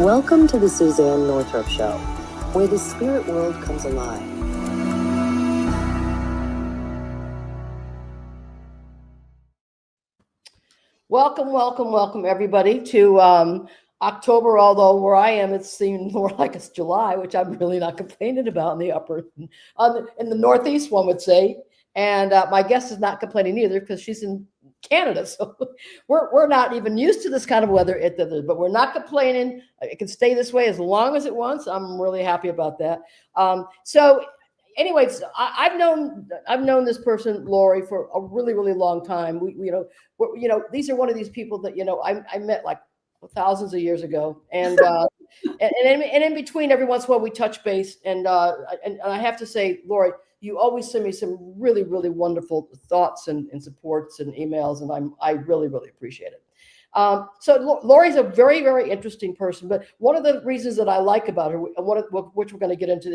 Welcome to the Suzanne Northrop Show, where the spirit world comes alive. Welcome, everybody, to October, although where I am, it seems more like it's July, which I'm really not complaining about in the in the Northeast, one would say. And my guest is not complaining either because she's in Canada. So we're not even used to this kind of weather, but we're not complaining. It can stay this way as long as it wants. I'm really happy about that. So anyways, I've known this person, Lori, for a really long time. These are one of these people that I met like thousands of years ago, and and in between, every once in a while we touch base, and I have to say, Lori, you always send me some really wonderful thoughts and supports and emails, and I really appreciate it. So Lori's a very interesting person, but one of the reasons that I like about her, which we're going to get into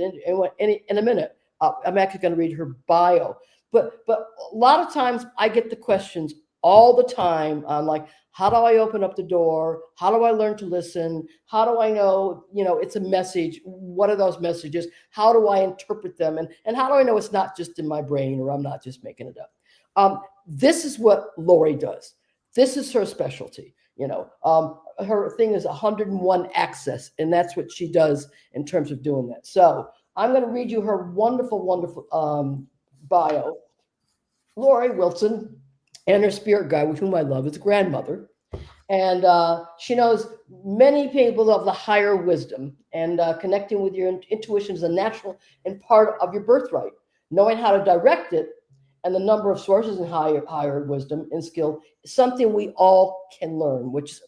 in a minute, I'm actually going to read her bio, but a lot of times I get the questions all the time on like, how do I open up the door? How do I learn to listen? How do I know, it's a message? What are those messages? How do I interpret them? And how do I know it's not just in my brain or I'm not just making it up? This is what Lori does. This is her specialty. Her thing is 101 access, and that's what she does in terms of doing that. So I'm going to read you her wonderful bio. Lori Wilson and her spirit guide, with whom I love, is a grandmother. And she knows many people of the higher wisdom, and connecting with your intuition is a natural and part of your birthright. Knowing how to direct it and the number of sources in higher wisdom and skill is something we all can learn, which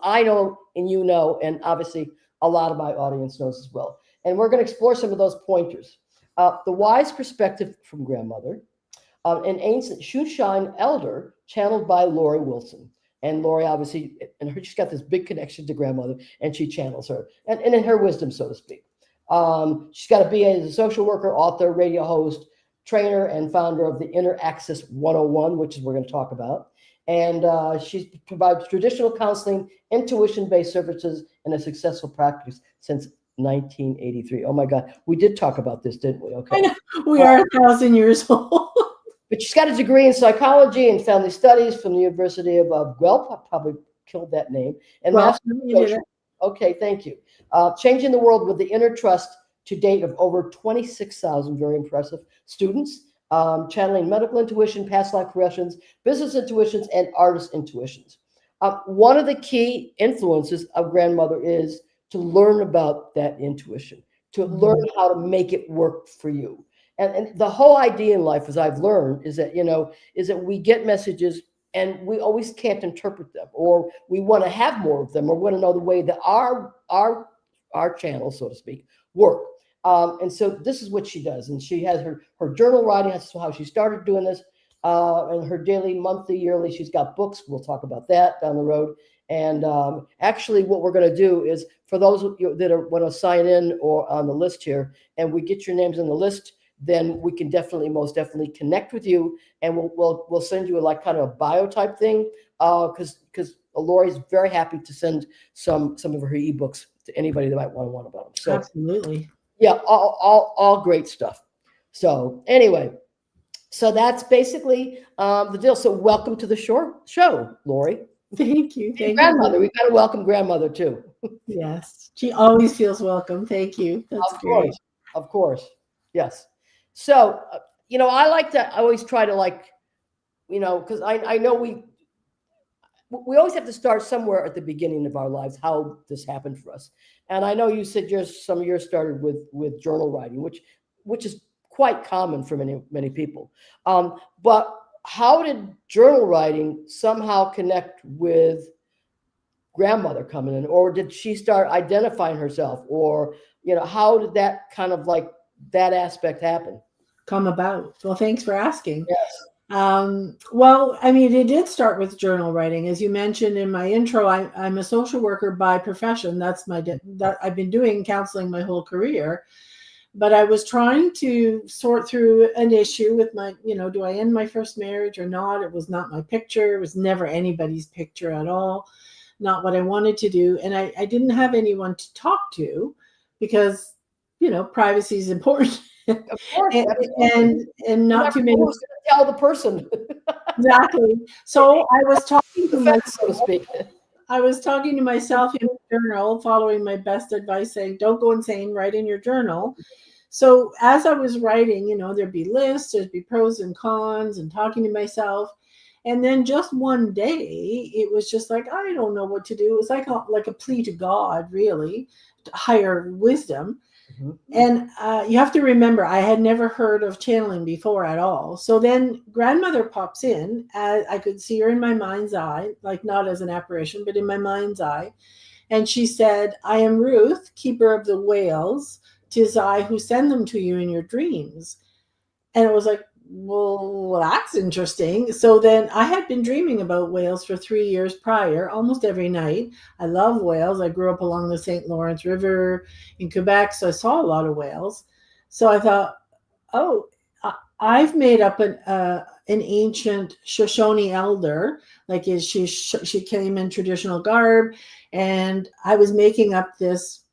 I know and you know, and obviously a lot of my audience knows as well. And we're going to explore some of those pointers. The wise perspective from grandmother, an ancient Shoshonee Elder channeled by Lori Wilson. And Lori, obviously, she's got this big connection to grandmother, and she channels her, and in her wisdom, so to speak. She's got a BA as a social worker, author, radio host, trainer, and founder of the Inner Access 101, which is we're going to talk about. And she provides traditional counseling, intuition-based services, and a successful practice since 1983. Oh my God, we did talk about this, didn't we? Okay, I know. We are 1,000 years old. But she's got a degree in psychology and family studies from the University of Guelph. I probably killed that name. And master social. Okay, thank you. Changing the world with the inner trust to date of over 26,000 very impressive students, channeling medical intuition, past life regressions, business intuitions, and artist intuitions. One of the key influences of grandmother is to learn about that intuition, to learn how to make it work for you. And the whole idea in life, as I've learned, is that we get messages and we always can't interpret them, or we want to have more of them, or want to know the way that our channels, so to speak, work. And so this is what she does. And she has her journal writing. That's how she started doing this. And her daily, monthly, yearly, she's got books. We'll talk about that down the road. And actually, what we're going to do is, for those of you that want to sign in or on the list here, and we get your names on the list, then we can most definitely connect with you, and we'll send you like kind of a bio type thing, because Lori's very happy to send some of her ebooks to anybody that might want about them. So absolutely, yeah, all great stuff. So anyway, so that's basically the deal. So welcome to the show, Lori. Thank you. Grandmother, we've got to welcome grandmother too. Yes, she always feels welcome. Thank you. That's great. Of course, yes. So, I always try to because I know we always have to start somewhere at the beginning of our lives, how this happened for us. And I know you said some of yours started with journal writing, which is quite common for many people. But how did journal writing somehow connect with grandmother coming in, or did she start identifying herself, or how did that kind of that aspect happen? Come about? Well, thanks for asking. Yes. Well, I mean, it did start with journal writing. As you mentioned in my intro, I'm a social worker by profession. That's that I've been doing counseling my whole career. But I was trying to sort through an issue with my, do I end my first marriage or not? It was not my picture. It was never anybody's picture at all. not what I wanted to do. And I didn't have anyone to talk to because, privacy is important. Of course, and, absolutely. and not too many. Who's going to tell the person? Exactly. So I was talking to The myself, facts, so to speak. I was talking to myself in the journal, following my best advice, saying, don't go insane, write in your journal. So as I was writing, there'd be lists, there'd be pros and cons, and talking to myself. And then just one day, it was just like, I don't know what to do. It was like a plea to God, really, to higher wisdom. Mm-hmm. And you have to remember, I had never heard of channeling before at all. So then grandmother pops in. I could see her in my mind's eye, like not as an apparition, but in my mind's eye. And she said, I am Ruth, keeper of the whales. 'Tis I who send them to you in your dreams. And it was like, well, that's interesting. So then I had been dreaming about whales for 3 years prior, almost every night. I love whales. I grew up along the St. Lawrence River in Quebec, so I saw a lot of whales. So I thought, oh, I've made up an ancient Shoshonee Elder, like she came in traditional garb, and I was making up this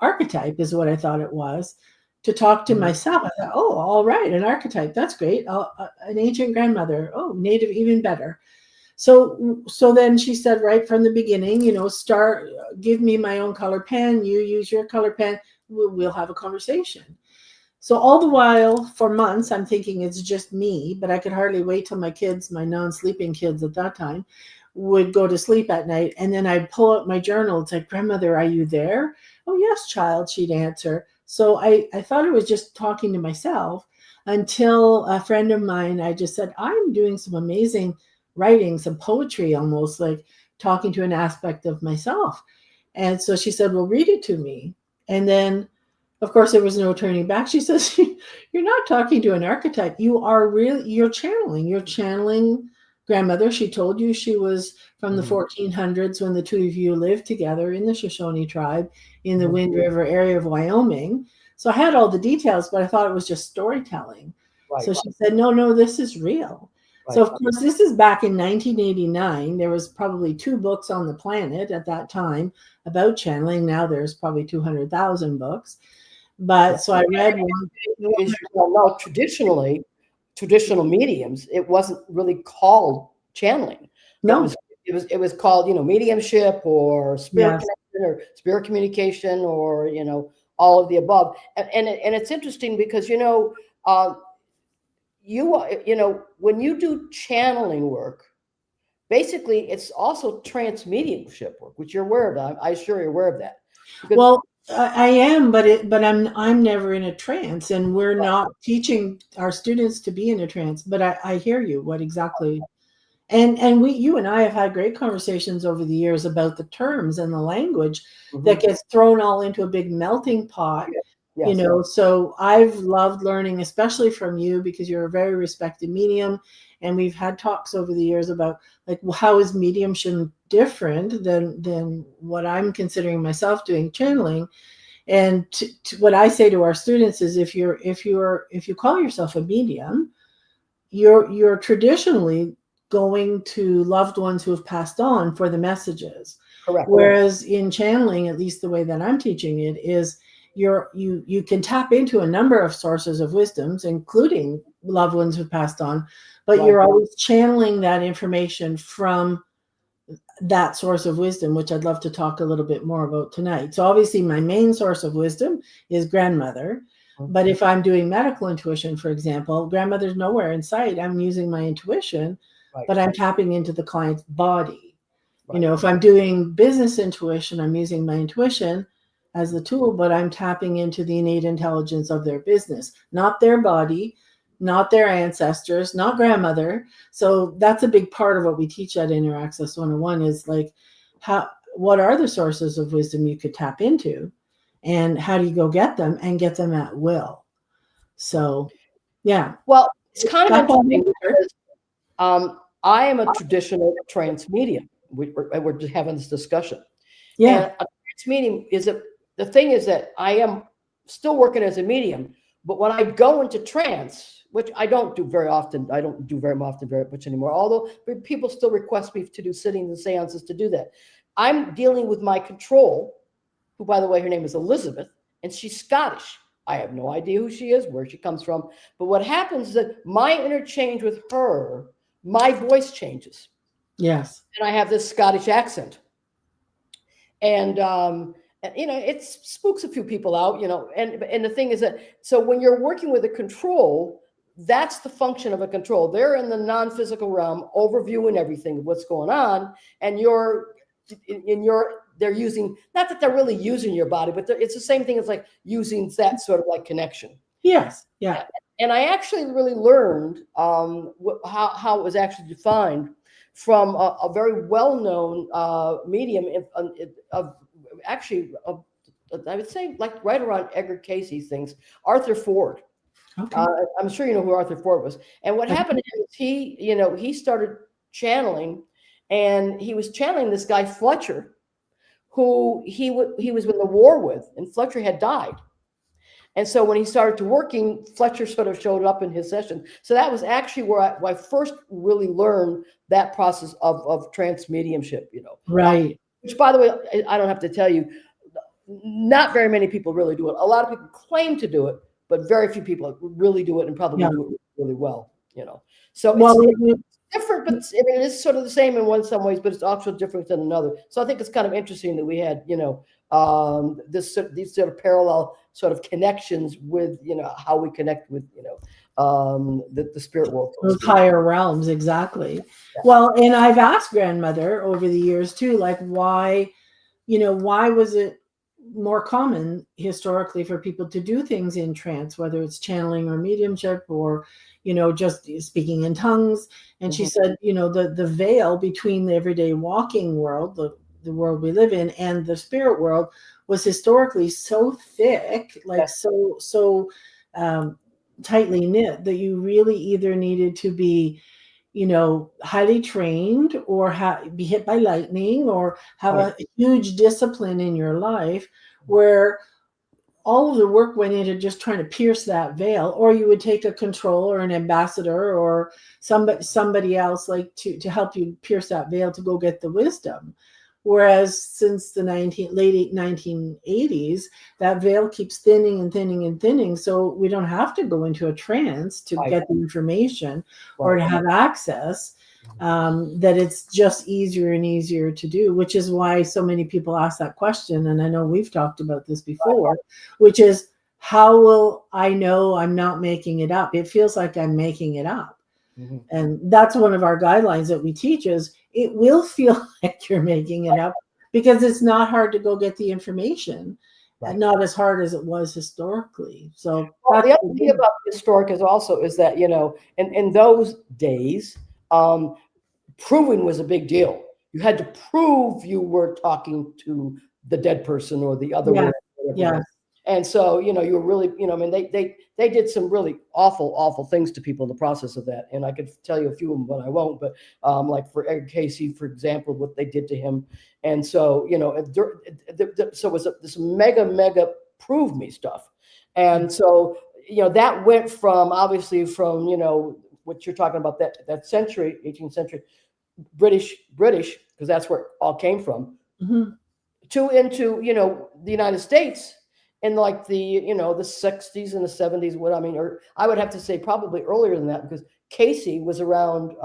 archetype is what I thought it was, to talk to myself. I thought, oh, all right, an archetype, that's great. An ancient grandmother, oh, native, even better. So then she said right from the beginning, give me my own color pen, you use your color pen, we'll have a conversation. So all the while, for months, I'm thinking it's just me, but I could hardly wait till my kids, my non-sleeping kids at that time, would go to sleep at night. And then I'd pull out my journal. It's like, grandmother, are you there? Oh, yes, child, she'd answer. So I thought I was just talking to myself until a friend of mine, I just said, I'm doing some amazing writing, some poetry, almost like talking to an aspect of myself. And so she said, well, read it to me. And then, of course, there was no turning back. She says, you're not talking to an archetype. You're channeling grandmother. She told you she was from the 1400s when the two of you lived together in the Shoshonee tribe in the Wind River area of Wyoming. So I had all the details, but I thought it was just storytelling. Right. So she said, no, this is real. Right. So, of course, this is back in 1989. There was probably 2 books on the planet at that time about channeling. Now there's probably 200,000 books. But so I read one. Well, traditional mediums, it wasn't really called channeling. No, it was called, mediumship or spirit connection or spirit communication or, all of the above. And it's interesting because, when you do channeling work, basically it's also trance mediumship work, which you're aware of. I'm sure you're aware of that. Well, I am, but I'm never in a trance, and we're not teaching our students to be in a trance. But I hear you. What exactly? And you and I have had great conversations over the years about the terms and the language that gets thrown all into a big melting pot. Yes. So I've loved learning, especially from you, because you're a very respected medium. And we've had talks over the years about like, how is mediumship different than what I'm considering myself doing channeling. And what I say to our students is, if you call yourself a medium, you're traditionally going to loved ones who have passed on for the messages. Correct. Whereas in channeling, at least the way that I'm teaching it, is you can tap into a number of sources of wisdoms, including loved ones who passed on, but you're always channeling that information from that source of wisdom, which I'd love to talk a little bit more about tonight. So obviously my main source of wisdom is grandmother. But if I'm doing medical intuition, for example, grandmother's nowhere in sight. I'm using my intuition, but I'm tapping into the client's body. If I'm doing business intuition, I'm using my intuition as the tool, but I'm tapping into the innate intelligence of their business, not their body, not their ancestors, not grandmother. So that's a big part of what we teach at Inner Access 101 is like, what are the sources of wisdom you could tap into, and how do you go get them and get them at will? So, yeah. Well, it's kind of interesting because I am a traditional trance medium. We're just having this discussion. Yeah. And a trance medium the thing is that I am still working as a medium, but when I go into trance, which I don't do very often, I don't do very much anymore, although people still request me to do sittings and seances to do that. I'm dealing with my control, who, by the way, her name is Elizabeth, and she's Scottish. I have no idea who she is, where she comes from. But what happens is that my interchange with her, my voice changes. Yes. And I have this Scottish accent. And it spooks a few people out, and the thing is that, so when you're working with a control, that's the function of a control. They're in the non-physical realm, overviewing everything, what's going on, and they're using, not that they're really using your body, but it's the same thing as like using that sort of like connection. Yes. Yeah. And I actually really learned how it was actually defined from a very well-known medium of I would say like right around Edgar Casey's things, Arthur Ford. Okay. I'm sure you know who Arthur Ford was. And what happened is he started channeling, and he was channeling this guy Fletcher, who he was in the war with, and Fletcher had died. And so when he started to working, Fletcher sort of showed up in his session. So that was actually where I first really learned that process of trance mediumship, Right. Which, by the way, I don't have to tell you, not very many people really do it. A lot of people claim to do it, but very few people really do it, and probably do it really well, So it's different, but it is sort of the same in some ways, but it's also different than another. So I think it's kind of interesting that we had, these sort of parallel sort of connections with, how we connect with, the spirit world. Those higher realms, exactly. Yeah. Well, and I've asked grandmother over the years too, like why was it more common historically for people to do things in trance, whether it's channeling or mediumship or, just speaking in tongues. And she said, the veil between the everyday walking world, the world we live in, and the spirit world was historically so thick, like so tightly knit, that you really either needed to be highly trained or be hit by lightning or have a huge discipline in your life, where all of the work went into just trying to pierce that veil, or you would take a control or an ambassador or somebody else like to help you pierce that veil to go get the wisdom. Whereas since the late 1980s, that veil keeps thinning and thinning and thinning. So we don't have to go into a trance to get the information or to have access. That it's just easier and easier to do, which is why so many people ask that question. And I know we've talked about this before, which is, how will I know I'm not making it up? It feels like I'm making it up. Mm-hmm. And that's one of our guidelines that we teach is it will feel like you're making it up, because it's not hard to go get the information, and not as hard as it was historically. So the other thing about historic is that, in those days, proving was a big deal. You had to prove you were talking to the dead person or the other one. Yeah. And so, you were really, they did some really awful things to people in the process of that. And I could tell you a few of them, but I won't. But like for Edgar Casey, for example, what they did to him. And so, so it was this mega prove me stuff. And so, that went from, obviously from, what you're talking about, that century, 18th century, British, because that's where it all came from, to into, the United States. In like the, the 60s and the 70s, or I would have to say probably earlier than that, because Casey was around,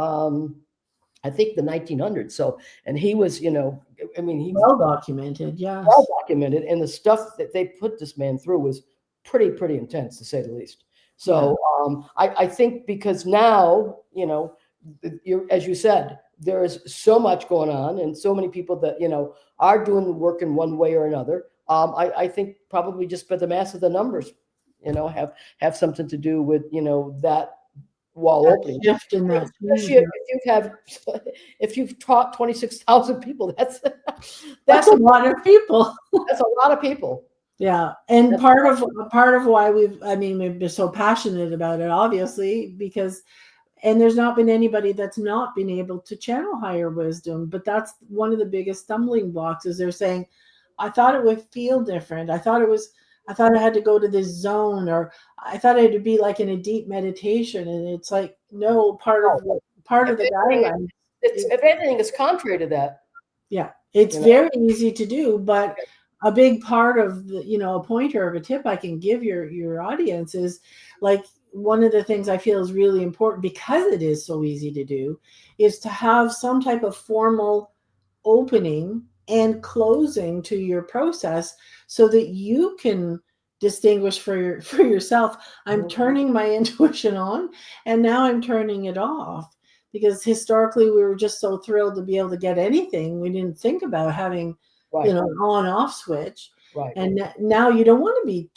I think the 1900s. So, and he was, he well documented, yes. Well documented, and the stuff that they put this man through was pretty intense, to say the least. So, I think because now, as you said, there is so much going on, and so many people that are doing the work in one way or another. I think probably just by the mass of the numbers, have something to do with that wall opening. Shift in that. If you've taught 26,000 people, that's a lot of people. That's a lot of people. Yeah, and part of why we've been so passionate about it, obviously, because. And there's not been anybody that's not been able to channel higher wisdom. But that's one of the biggest stumbling blocks, is they're saying, I thought it would feel different. I thought I had to go to this zone, or I thought it would be like in a deep meditation. And it's like, no, part of the guideline. If anything, is contrary to that. Yeah, It's you know? very easy to do, but a big part of the, a pointer of a tip I can give your audience is, like, one of the things I feel is really important, because it is so easy to do, is to have some type of formal opening and closing to your process, so that you can distinguish for yourself. I'm turning my intuition on, and now I'm turning it off, because historically we were just so thrilled to be able to get anything. We didn't think about having Right. an on-off switch. Right. And now you don't want to be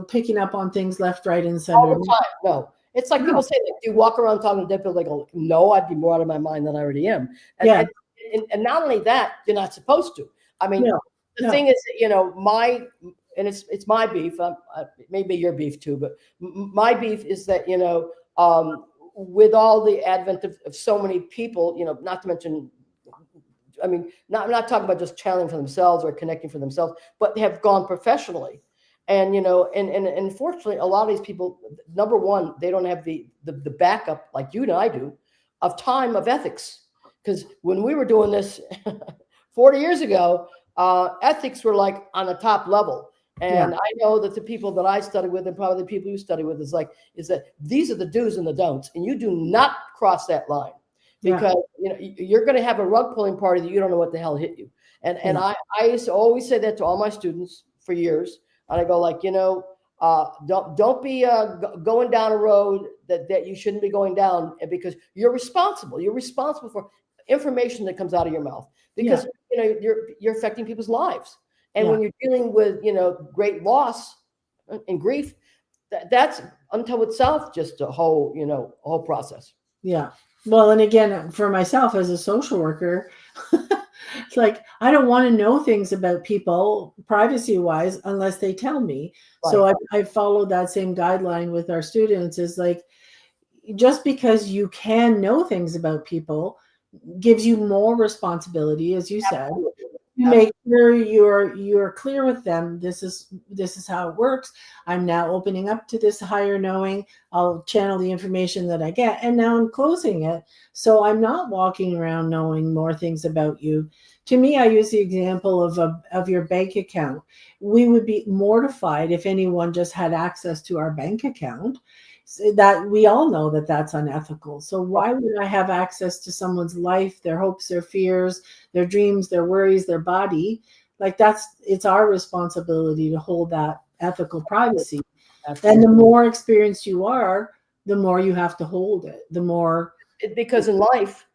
picking up on things left, right, and center all the time. No, it's like people say, like, do you walk around talking to dead people? They go, no, I'd be more out of my mind than I already am. And, and not only that, you're not supposed to. I mean, the thing is that, and it's my beef. Maybe your beef too, but my beef is that, with all the advent of so many people, not to mention, I mean, I'm not talking about just channeling for themselves or connecting for themselves, but have gone professionally. And, and unfortunately, a lot of these people, number one, they don't have the backup like you and I do of time, of ethics. Because when we were doing this 40 years ago, ethics were like on the top level. And I know that the people that I study with, and probably the people you study with, is that these are the do's and the don'ts, and you do not cross that line, because you're going to have a rug pulling party that you don't know what the hell hit you. And I used to always say that to all my students for years. And I go, like, don't be going down a road that you shouldn't be going down, because you're responsible. You're responsible for information that comes out of your mouth, because you're affecting people's lives. And when you're dealing with great loss and grief, that's unto itself just a whole process. Yeah. Well, and again, for myself as a social worker, it's like, I don't want to know things about people privacy wise unless they tell me. Right. So I follow that same guideline with our students, is like, just because you can know things about people gives you more responsibility, as you said. Make sure you're clear with them. This is how it works. I'm now opening up to this higher knowing. I'll channel the information that I get, and now I'm closing it. So I'm not walking around knowing more things about you. To me, I use the example of your bank account. We would be mortified if anyone just had access to our bank account. That we all know that that's unethical. So why would I have access to someone's life, their hopes, their fears, their dreams, their worries, their body? Like, it's our responsibility to hold that ethical privacy. And the more experienced you are, the more you have to hold it. The more, because in life,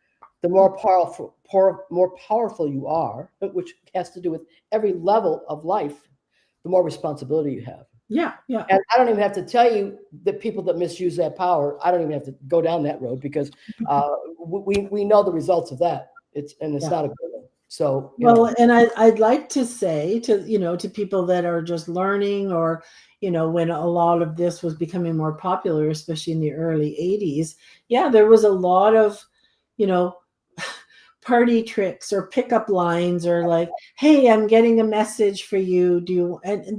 the more powerful you are, which has to do with every level of life, the more responsibility you have. Yeah. And I don't even have to tell you the people that misuse that power. I don't even have to go down that road, because we know the results of that. It's not a good one. So and I'd like to say to people that are just learning, or when a lot of this was becoming more popular, especially in the early 80s, there was a lot of party tricks or pickup lines, or like, hey, I'm getting a message for you.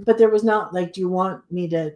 But there was not like, do you want me to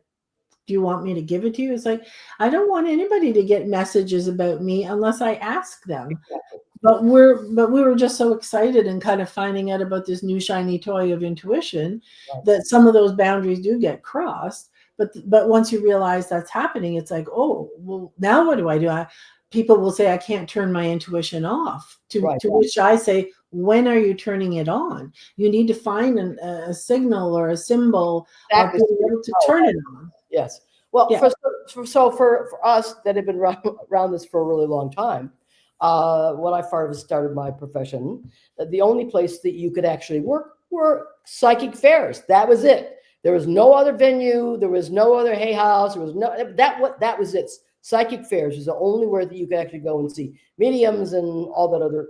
give it to you? It's like, I don't want anybody to get messages about me unless I ask them. Exactly. But we were just so excited and kind of finding out about this new shiny toy of intuition, that some of those boundaries do get crossed. But once you realize that's happening, it's like, oh, well, now what do I do? People will say, I can't turn my intuition off. To which I say, when are you turning it on? You need to find a signal or a symbol of being able to turn it on. Yes. Well, for us that have been around this for a really long time, when I first started my profession, the only place that you could actually work were psychic fairs. That was it. There was no other venue. There was no other hay house. There was that was it. Psychic fairs is the only where that you could actually go and see mediums and all that other,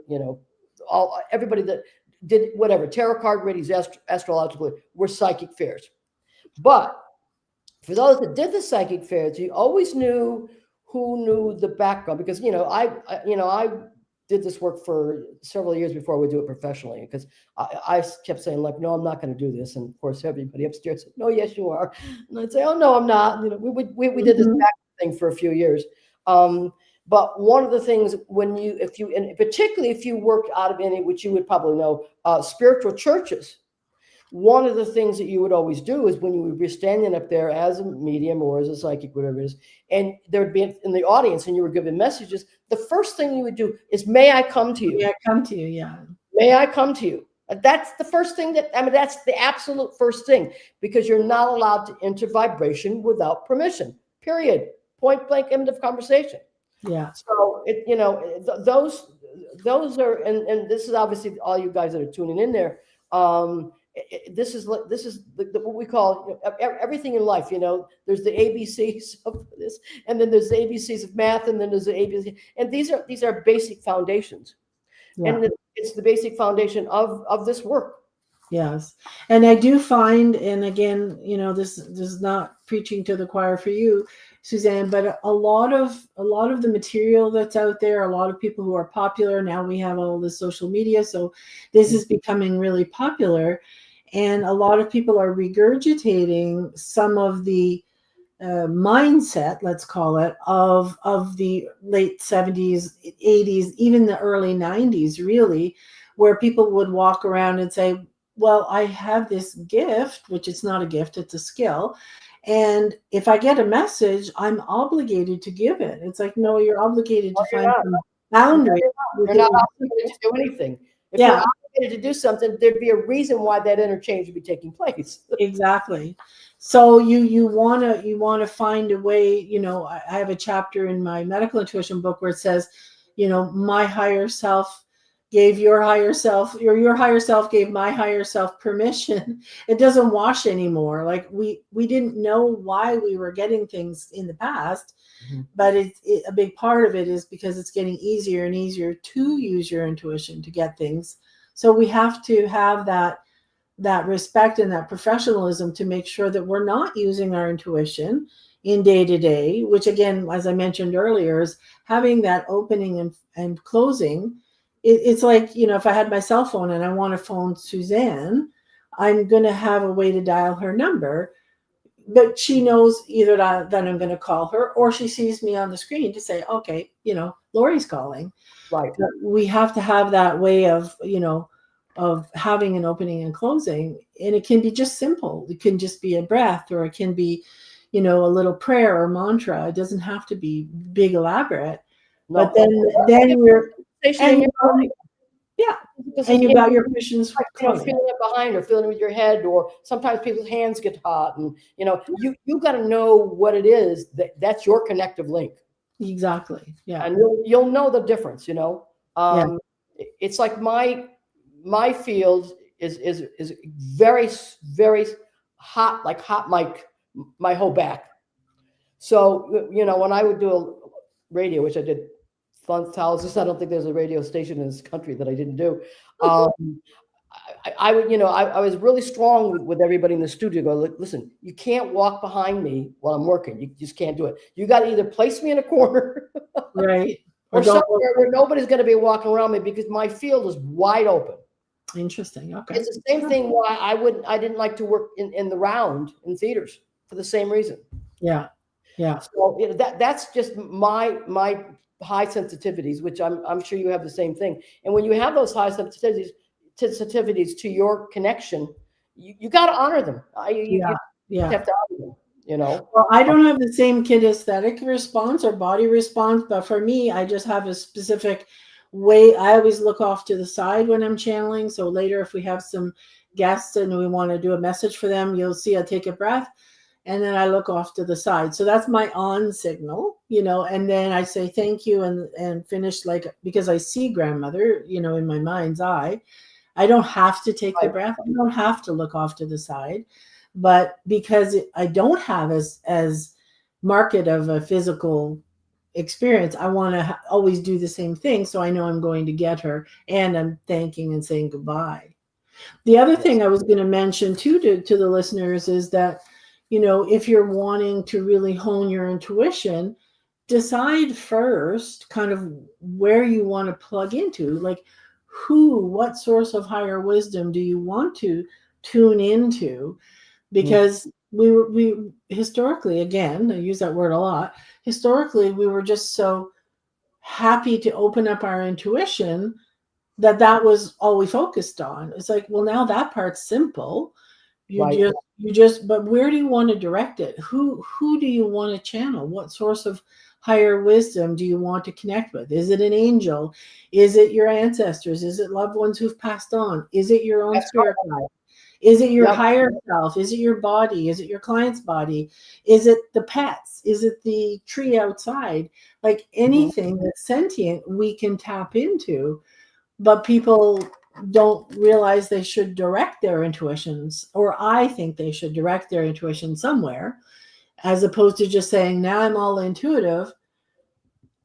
everybody that did whatever, tarot card readings, astrologically, were psychic fairs. But for those that did the psychic fairs, you always knew who knew the background, because I did this work for several years before I would do it professionally, because I kept saying, like, no, I'm not going to do this, and of course everybody upstairs said, no, yes you are, and I'd say, oh no, I'm not. We did this back thing for a few years, But one of the things and particularly if you worked out of any, which you would probably know, spiritual churches, one of the things that you would always do is when you would be standing up there as a medium or as a psychic, whatever it is, and there'd be in the audience and you were given messages, the first thing you would do is, may I come to you? May I come to you? Yeah. May I come to you? That's the first thing that's the absolute first thing, because you're not allowed to enter vibration without permission, period. Point blank, end of conversation. Yeah. So those are, and this is obviously all you guys that are tuning in there. This is what we call everything in life. There's the ABCs of this, and then there's the ABCs of math, and then there's the ABC, and these are basic foundations, and it's the basic foundation of this work. Yes, and I do find, and again, this is not preaching to the choir for you, Suzanne, but a lot of the material that's out there, a lot of people who are popular now, we have all this social media, so this is becoming really popular, and a lot of people are regurgitating some of the mindset, let's call it, of the late 70s, 80s, even the early 90s, really, where people would walk around and say, well, I have this gift, which it's not a gift, it's a skill. And if I get a message, I'm obligated to give it. It's like, no, you're obligated to find some boundaries. You're not obligated to do anything. If you're obligated to do something, there'd be a reason why that interchange would be taking place. Exactly. So you want to find a way, I have a chapter in my medical intuition book where it says, my higher self gave your higher self, or your higher self gave my higher self permission. It doesn't wash anymore. Like we didn't know why we were getting things in the past, but a big part of it is because it's getting easier and easier to use your intuition to get things. So we have to have that respect and that professionalism to make sure that we're not using our intuition in day to day, which again, as I mentioned earlier, is having that opening and closing. It's like, if I had my cell phone and I want to phone Suzanne, I'm going to have a way to dial her number, but she knows either that I'm going to call her, or she sees me on the screen to say, okay, Laurie's calling. Right. But we have to have that way of having an opening and closing. And it can be just simple. It can just be a breath, or it can be, a little prayer or mantra. It doesn't have to be big, elaborate. No. But then we're... And you got your permissions, feeling it behind, or feeling it with your head, or sometimes people's hands get hot, and you got to know what it is that's your connective link. Exactly. Yeah, and you'll know the difference. It's like my field is very, very hot, like hot mic, my whole back. So when I would do a radio, which I did. Thousands. I don't think there's a radio station in this country that I didn't do. I was really strong with everybody in the studio. Go, listen, you can't walk behind me while I'm working. You just can't do it. You got to either place me in a corner, right, or somewhere where nobody's going to be walking around me, because my field is wide open. Interesting. Okay. It's the same thing why I didn't like to work in the round in theaters, for the same reason. Yeah. Yeah. So that's just my high sensitivities, which I'm sure you have the same thing. And when you have those high sensitivities to your connection, you got to honor them. You have to honor them. Well, I don't have the same kinesthetic response or body response, but for me, I just have a specific way. I always look off to the side when I'm channeling. So later, if we have some guests and we want to do a message for them, you'll see I take a breath. And then I look off to the side. So that's my on signal, and then I say thank you and finish, because I see grandmother, in my mind's eye. I don't have to take the breath. I don't have to look off to the side. But because I don't have as marked of a physical experience, I want to always do the same thing. So I know I'm going to get her, and I'm thanking and saying goodbye. The other thing I was going to mention too to the listeners is that, if you're wanting to really hone your intuition, decide first kind of where you want to plug into, like what source of higher wisdom do you want to tune into? Because we historically, again, I use that word a lot, historically, we were just so happy to open up our intuition, that was all we focused on. It's like, well, now that part's simple. You just, but where do you want to direct it? Who do you want to channel? What source of higher wisdom do you want to connect with? Is it an angel? Is it your ancestors? Is it loved ones who've passed on? Is it your own spirit guide? Is it your higher self? Is it your body? Is it your client's body? Is it the pets? Is it the tree outside? Like anything that's sentient, we can tap into, but people don't realize they should direct their intuitions, or I think they should direct their intuition somewhere, as opposed to just saying, now I'm all intuitive,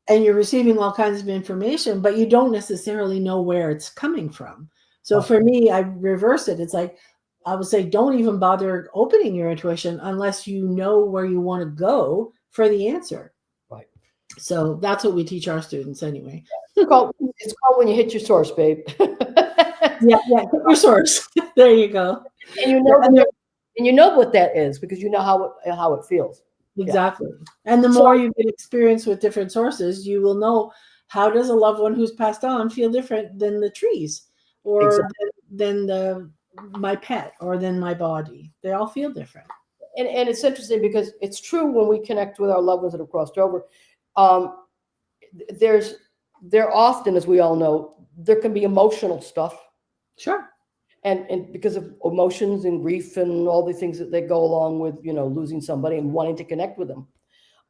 and you're receiving all kinds of information, but you don't necessarily know where it's coming from. So for me, I reverse it. It's like, I would say, don't even bother opening your intuition unless you know where you want to go for the answer. Right. So that's what we teach our students anyway. It's called when you hit your source, babe. Yeah, hit your source. There you go. And you know what that is, because you know how it feels. Exactly. Yeah. And the more you get experience with different sources, you will know, how does a loved one who's passed on feel different than the trees, or than my pet, or than my body. They all feel different. And it's interesting, because it's true when we connect with our loved ones that have crossed over. There often, as we all know, there can be emotional stuff. Sure. And because of emotions and grief and all the things that go along with, losing somebody and wanting to connect with them.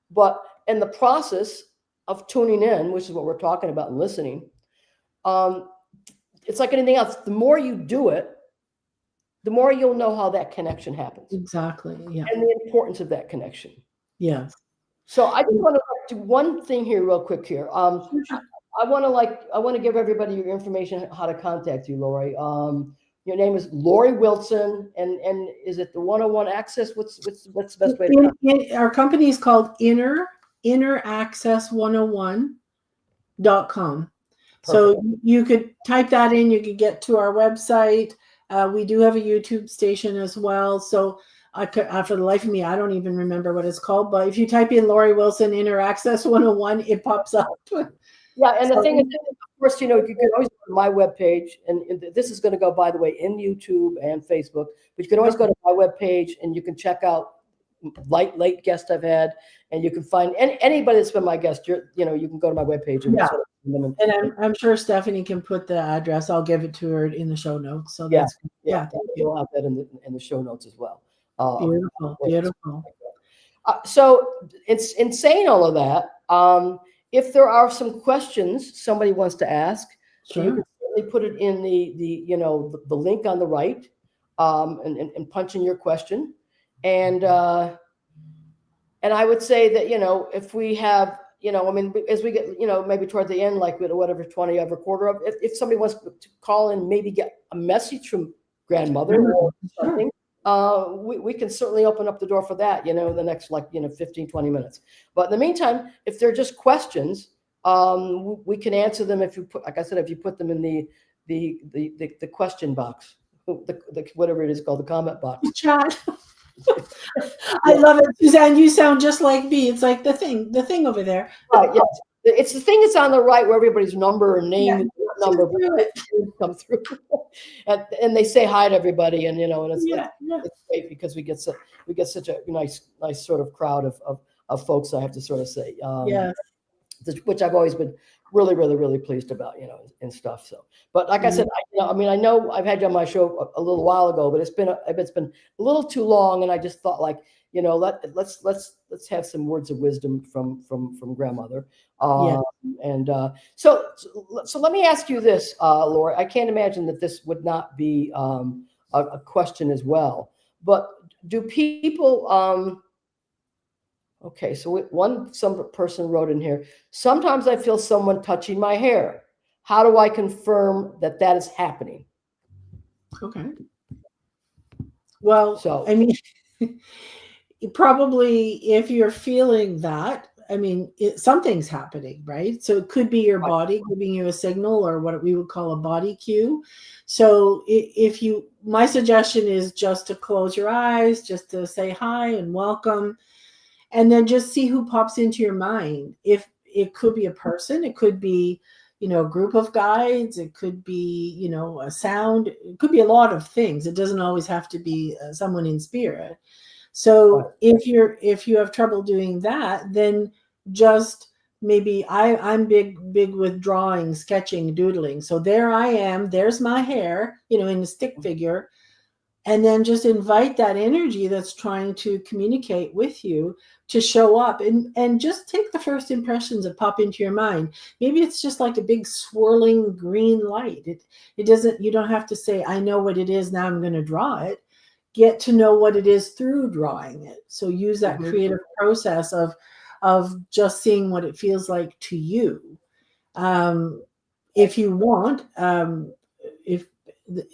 But in the process of tuning in, which is what we're talking about, and listening, it's like anything else. The more you do it, the more you'll know how that connection happens. Exactly. Yeah. And the importance of that connection. Yes. So I just want to do one thing here real quick here. I want to give everybody your information, how to contact you, Laurie. Your name is Laurie Wilson, and is it the 101 Access? What's the best way to contact? Our company is called inneraccess101.com. So you could type that in, you could get to our website. We do have a YouTube station as well. So for the life of me, I don't even remember what it's called. But if you type in Laurie Wilson Inner Access 101, it pops up. Yeah, and the thing is, of course, you can always go to my webpage, and this is going to go, by the way, in YouTube and Facebook. But you can always go to my webpage, and you can check out late guests I've had, and you can find anybody that's been my guest. You can go to my webpage and and I'm sure Stephanie can put the address. I'll give it to her in the show notes. So you'll have that in the show notes as well. Beautiful. So it's in saying all of that. If there are some questions somebody wants to ask, sure, you can certainly put it in the link on the right, and punch in your question. And I would say that, if we have, as we get, maybe toward the end, like whatever 20 every quarter of, if somebody wants to call and maybe get a message from grandmother or something, we can certainly open up the door for that, the next 15, 20 minutes. But in the meantime, if they're just questions, we can answer them if you put them in the question box, whatever it is called, the comment box. Chat. I love it, Suzanne. You sound just like me. It's like the thing over there. Right, yes. It's the thing that's on the right where everybody's number and name number come through, and they say hi to everybody, and it's great because we get such a nice sort of crowd of folks. I have to sort of say, which I've always been really, really, really pleased about, and stuff. So, but like I said, I know I've had you on my show a little while ago, but it's been a little too long, and I just thought, like, let's have some words of wisdom from grandmother. And so let me ask you this, Laura. I can't imagine that this would not be a question as well. But do people? Okay, so some person wrote in here. Sometimes I feel someone touching my hair. How do I confirm that is happening? Okay. Well, so I mean. Probably if you're feeling that, something's happening, right? So it could be your body giving you a signal, or what we would call a body cue. So my suggestion is just to close your eyes, just to say hi and welcome, and then just see who pops into your mind. If it could be a person, it could be, a group of guides, it could be, a sound, it could be a lot of things. It doesn't always have to be someone in spirit. So if you have trouble doing that, then just maybe I'm big with drawing, sketching, doodling. So there I am, there's my hair, in a stick figure. And then just invite that energy that's trying to communicate with you to show up, and just take the first impressions that pop into your mind. Maybe it's just like a big swirling green light. It doesn't, you don't have to say, I know what it is, now I'm going to draw it. Get to know what it is through drawing it. So use that creative process of just seeing what it feels like to you. If you want, if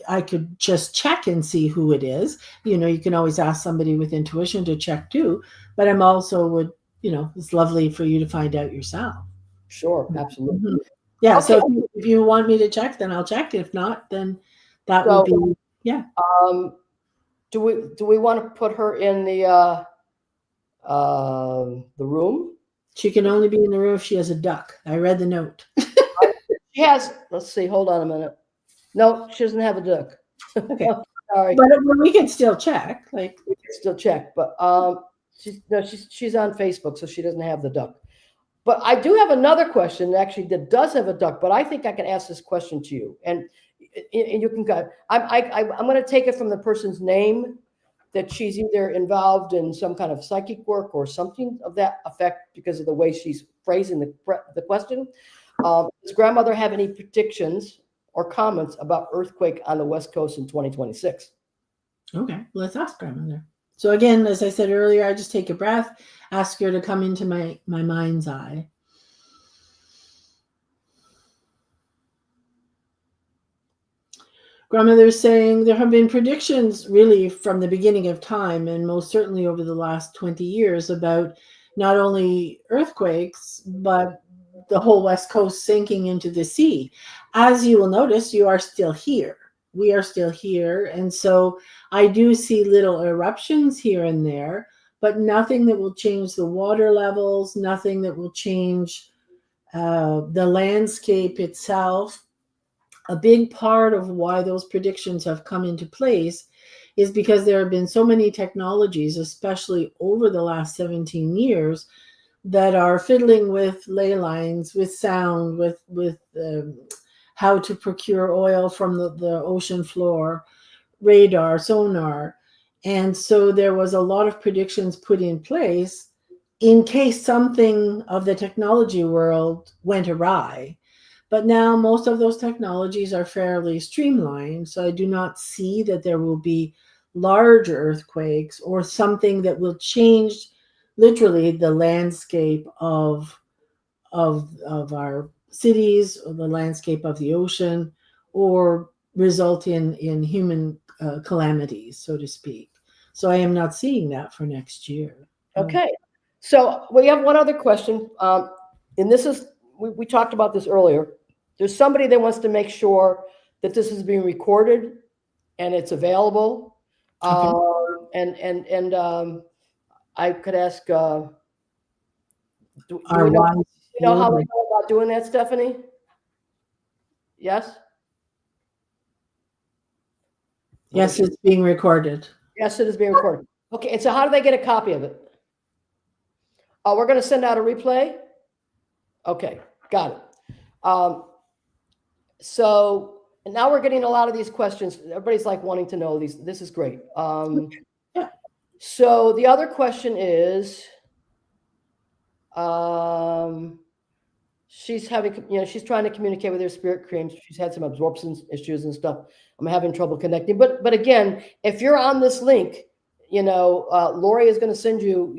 I could just check and see who it is, you can always ask somebody with intuition to check too, but I'm also would, it's lovely for you to find out yourself. Sure, absolutely. Yeah. Okay. So if you want me to check, then I'll check. If not, then that would be, yeah. Do we want to put her in the room? She can only be in the room if she has a duck. I read the note. She has, let's see, hold on a minute. No, she doesn't have a duck. Okay. Sorry. But we can still check. We can still check, but she's on Facebook, so she doesn't have the duck. But I do have another question, actually, that does have a duck, but I think I can ask this question to you. And you can go. I'm going to take it from the person's name, that she's either involved in some kind of psychic work or something of that effect because of the way she's phrasing the question. Does grandmother have any predictions or comments about earthquake on the West Coast in 2026? Okay, let's ask grandmother. So again, as I said earlier, I just take a breath, ask her to come into my mind's eye. Grandmother is saying there have been predictions really from the beginning of time, and most certainly over the last 20 years, about not only earthquakes, but the whole West Coast sinking into the sea. As you will notice, you are still here. We are still here. And so I do see little eruptions here and there, but nothing that will change the water levels, nothing that will change the landscape itself. A big part of why those predictions have come into place is because there have been so many technologies, especially over the last 17 years, that are fiddling with ley lines, with sound, with how to procure oil from the ocean floor, radar, sonar. And so there was a lot of predictions put in place in case something of the technology world went awry. But now most of those technologies are fairly streamlined, so I do not see that there will be large earthquakes or something that will change literally the landscape of our cities, or the landscape of the ocean, or result in human calamities, so to speak. So I am not seeing that for next year. Okay. So we have one other question. And this is, we talked about this earlier. There's somebody that wants to make sure that this is being recorded and it's available. Okay. And I could ask, do we know how we go about doing that, Stephanie? Yes? Yes, it's being recorded. Yes, it is being recorded. Okay, and so how do they get a copy of it? Oh, we're going to send out a replay? Okay, got it. So and now we're getting a lot of these questions. Everybody's like wanting to know these. This is great. Yeah. So the other question is, she's having, she's trying to communicate with her spirit creams. She's had some absorption issues and stuff. I'm having trouble connecting. But again, if you're on this link, Lori is going to send you,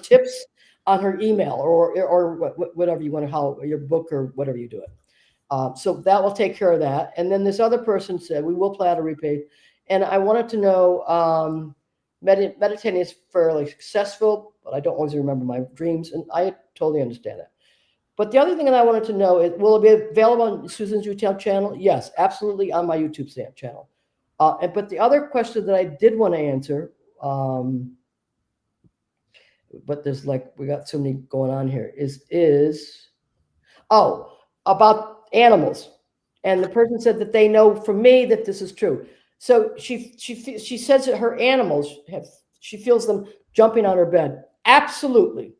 tips on her email or whatever you want to, how your book or whatever you do it. So that will take care of that. And then this other person said, we will play out a replay. And I wanted to know, meditating is fairly successful, but I don't always remember my dreams. And I totally understand that. But the other thing that I wanted to know is, will it be available on Susan's YouTube channel? Yes, absolutely, on my YouTube channel. But the other question that I did want to answer but there's like, we got so many going on here, about animals. And the person said that they know from me that this is true. So she says that her animals she feels them jumping on her bed. Absolutely.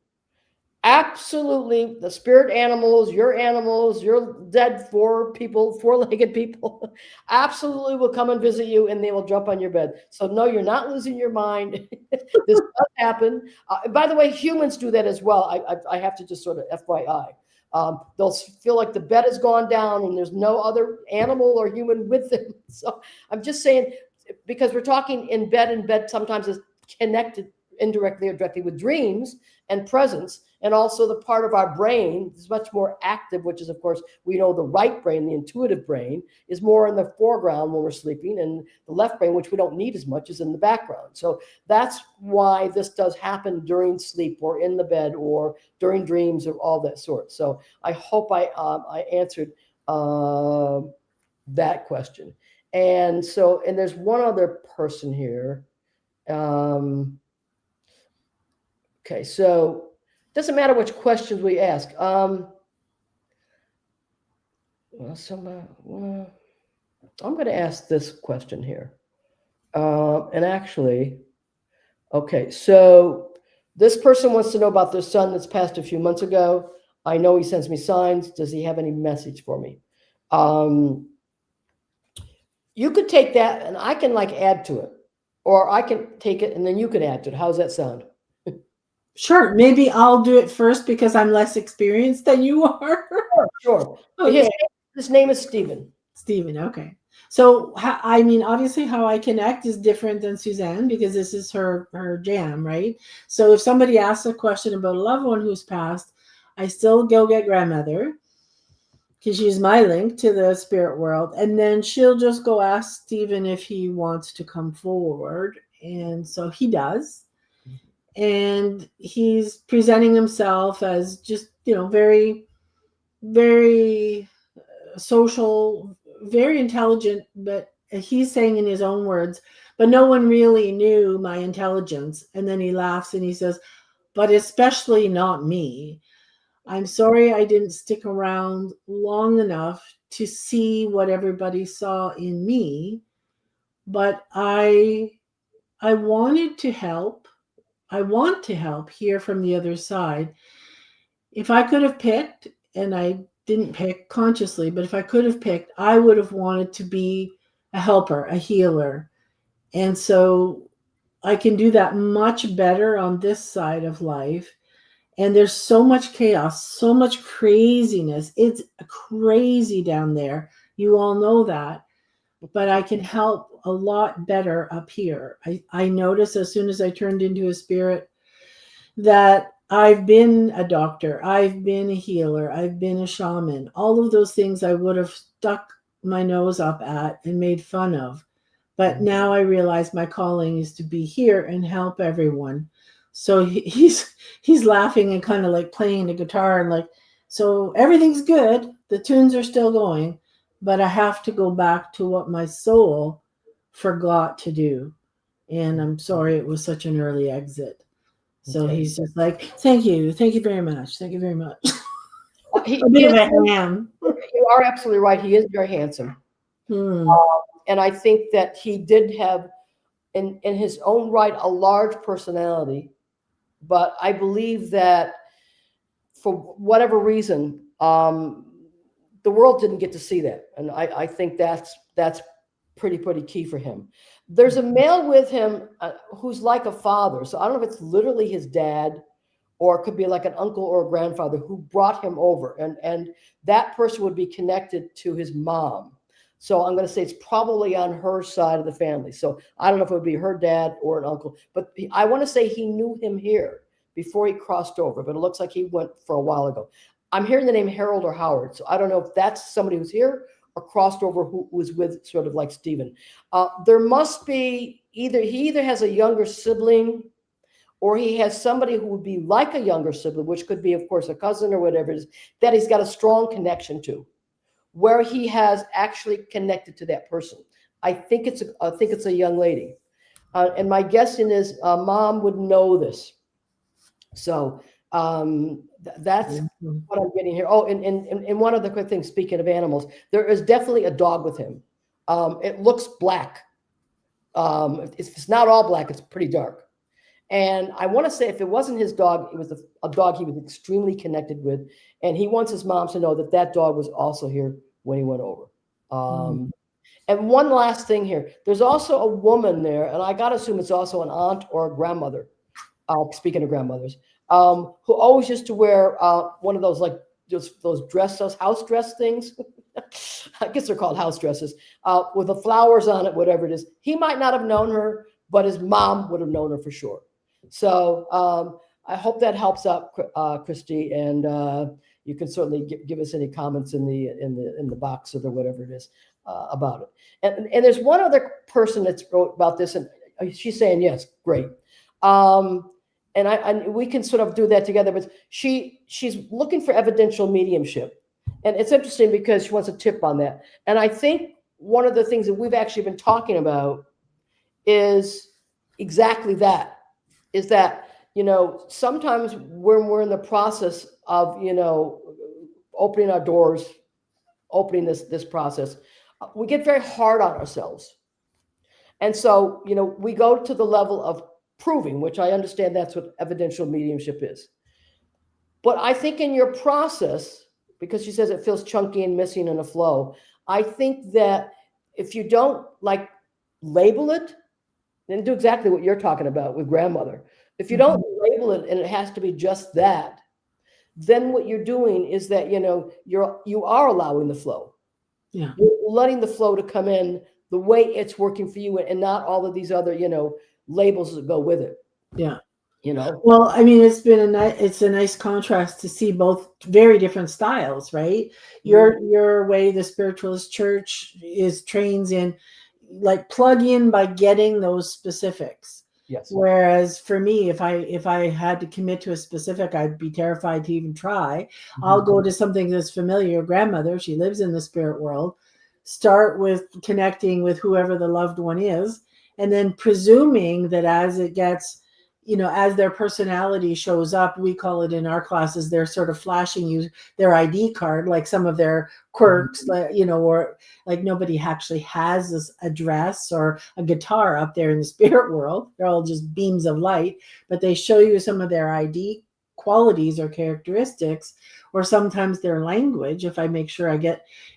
Absolutely. The spirit animals, your dead four-legged people, absolutely will come and visit you, and they will jump on your bed. So no, you're not losing your mind. This does happen. By the way, humans do that as well. I have to just sort of FYI. They'll feel like the bed has gone down and there's no other animal or human with them. So I'm just saying, because we're talking in bed sometimes is connected indirectly or directly with dreams and presence, and also the part of our brain is much more active, which is, of course, we know the right brain, the intuitive brain, is more in the foreground when we're sleeping, and the left brain, which we don't need as much, is in the background. So that's why this does happen during sleep or in the bed or during dreams or all that sort. So I hope I answered that question. And there's one other person here. Okay, so it doesn't matter which questions we ask. I'm going to ask this question here. And actually, okay, so this person wants to know about their son that's passed a few months ago. I know he sends me signs. Does he have any message for me? You could take that and I can like add to it, or I can take it and then you can add to it. How's that sound? Sure. Maybe I'll do it first because I'm less experienced than you are. Sure. Okay. His name is Stephen. Stephen. Okay. So, I mean, obviously how I connect is different than Suzanne because this is her jam, right? So if somebody asks a question about a loved one who's passed, I still go get grandmother because she's my link to the spirit world. And then she'll just go ask Stephen if he wants to come forward. And so he does. And he's presenting himself as just, very, very social, very intelligent, but he's saying in his own words, but no one really knew my intelligence. And then he laughs and he says, but especially not me. I'm sorry I didn't stick around long enough to see what everybody saw in me, but I wanted to help. I want to help hear from the other side. If I could have picked, and I didn't pick consciously, but if I could have picked, I would have wanted to be a helper, a healer. And so I can do that much better on this side of life. And there's so much chaos, so much craziness. It's crazy down there. You all know that. But I can help a lot better up here. I noticed as soon as I turned into a spirit that I've been a doctor, I've been a healer, I've been a shaman. All of those things I would have stuck my nose up at and made fun of. But now I realize my calling is to be here and help everyone. So he's laughing and kind of like playing the guitar and like, so everything's good. The tunes are still going. But I have to go back to what my soul forgot to do. And I'm sorry it was such an early exit. So okay. He's just like, thank you very much. Thank you very much. You are absolutely right. He is very handsome. And I think that he did have, in his own right, a large personality. But I believe that for whatever reason, the world didn't get to see that. And I think that's pretty key for him. There's a male with him who's like a father. So I don't know if it's literally his dad or it could be like an uncle or a grandfather who brought him over. And that person would be connected to his mom. So I'm going to say it's probably on her side of the family. So I don't know if it would be her dad or an uncle. But I want to say he knew him here before he crossed over. But it looks like he went for a while ago. I'm hearing the name Harold or Howard. So I don't know if that's somebody who's here or crossed over who was with sort of like Stephen. There must be he either has a younger sibling or he has somebody who would be like a younger sibling, which could be, of course, a cousin or whatever it is, that he's got a strong connection to, where he has actually connected to that person. I think it's a young lady. And my guessing is mom would know this. So that's what I'm getting here. Oh, and one other quick thing, speaking of animals, there is definitely a dog with him. It looks black. If it's not all black, it's pretty dark. And I want to say if it wasn't his dog, it was a dog he was extremely connected with. And he wants his mom to know that that dog was also here when he went over. And one last thing here. There's also a woman there, and I got to assume it's also an aunt or a grandmother. Speaking of grandmothers, who always used to wear one of those like those house dress things. I guess they're called house dresses with the flowers on it, whatever it is. He might not have known her, but his mom would have known her for sure. So I hope that helps out, Christy, and you can certainly give us any comments in the box or whatever it is about it. And there's one other person that's wrote about this, and she's saying yes, great. And we can sort of do that together, but she's looking for evidential mediumship. And it's interesting because she wants a tip on that. And I think one of the things that we've actually been talking about is exactly that, is that, sometimes when we're in the process of, opening our doors, opening this process, we get very hard on ourselves. And so, we go to the level of proving, which I understand that's what evidential mediumship is. But I think in your process, because she says it feels chunky and missing in a flow, I think that if you don't label it, then do exactly what you're talking about with grandmother. If you don't label it and it has to be just that, then what you're doing is that, you are allowing the flow. Yeah. You're letting the flow to come in the way it's working for you and not all of these other, labels that go with it. Yeah. Well, I mean, it's a nice contrast to see both very different styles, right? Your way, the spiritualist church trains in plug in by getting those specifics. Yes. Whereas for me, if I had to commit to a specific, I'd be terrified to even try. I'll go to something that's familiar. Grandmother, she lives in the spirit world. Start with connecting with whoever the loved one is, and then presuming that as it gets, as their personality shows up, we call it in our classes, they're sort of flashing you their ID card, like some of their quirks, or like nobody actually has this address or a guitar up there in the spirit world. They're all just beams of light, but they show you some of their ID qualities or characteristics, or sometimes their language. If I make sure